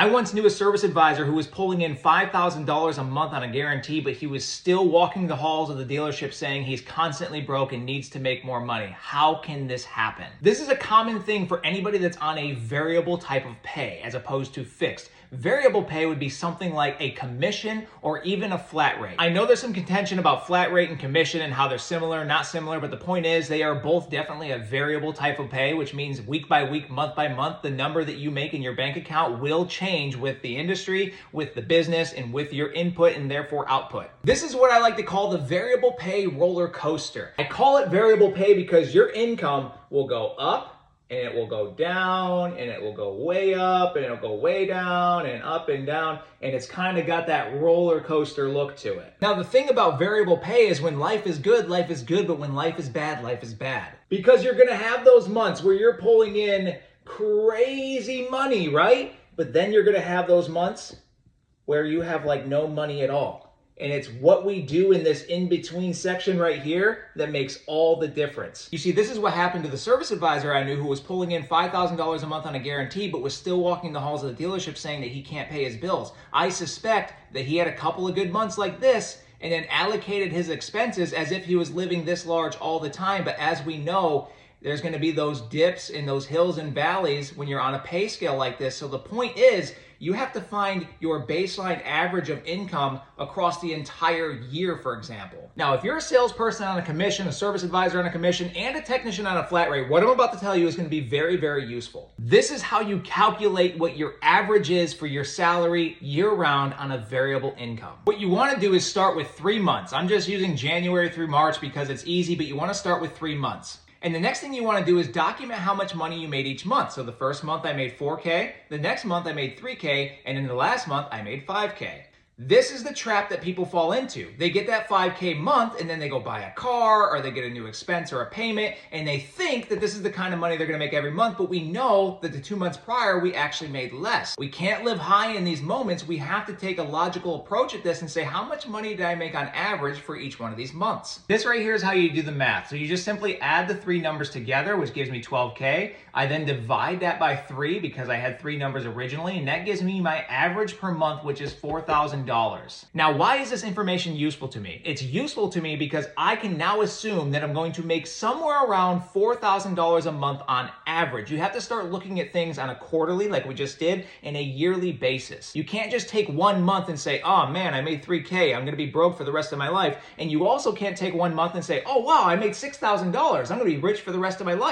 I once knew a service advisor who was pulling in $5,000 a month on a guarantee, but he was still walking the halls of the dealership saying he's constantly broke and needs to make more money. How can this happen? This is a common thing for anybody that's on a variable type of pay as opposed to fixed. Variable pay would be something like a commission or even a flat rate. I know there's some contention about flat rate and commission and how they're similar, not similar, but the point is they are both definitely a variable type of pay, which means week by week, month by month, the number that you make in your bank account will change with the industry, with the business, and with your input and therefore output. This is what I like to call the variable pay roller coaster. I call it variable pay because your income will go up, and it will go down, and it will go way up, and it'll go way down, and up and down, and it's kind of got that roller coaster look to it. Now, the thing about variable pay is when life is good, but when life is bad, life is bad. Because you're gonna have those months where you're pulling in crazy money, right? But then you're gonna have those months where you have like no money at all. And it's what we do in this in-between section right here that makes all the difference. You see, this is what happened to the service advisor I knew who was pulling in $5,000 a month on a guarantee, but was still walking the halls of the dealership saying that he can't pay his bills. I suspect that he had a couple of good months like this and then allocated his expenses as if he was living this large all the time. But as we know, there's going to be those dips and those hills and valleys when you're on a pay scale like this. So the point is, you have to find your baseline average of income across the entire year, for example. Now, if you're a salesperson on a commission, a service advisor on a commission, and a technician on a flat rate, what I'm about to tell you is going to be very, very useful. This is how you calculate what your average is for your salary year-round on a variable income. What you want to do is start with 3 months. I'm just using January through March because it's easy, but you want to start with 3 months. And the next thing you want to do is document how much money you made each month. So the first month I made $4K, the next month I made $3K, and in the last month I made $5K. This is the trap that people fall into. They get that $5K month and then they go buy a car or they get a new expense or a payment and they think that this is the kind of money they're gonna make every month, but we know that the 2 months prior we actually made less. We can't live high in these moments. We have to take a logical approach at this and say, how much money did I make on average for each one of these months? This right here is how you do the math. So you just simply add the 3 numbers together, which gives me 12K. I then divide that by 3 because I had 3 numbers originally, and that gives me my average per month, which is $4,000. Now, why is this information useful to me? It's useful to me because I can now assume that I'm going to make somewhere around $4,000 a month on average. You have to start looking at things on a quarterly, like we just did, and a yearly basis. You can't just take 1 month and say, oh man, I made 3K, I'm gonna be broke for the rest of my life. And you also can't take 1 month and say, oh wow, I made $6,000, I'm gonna be rich for the rest of my life.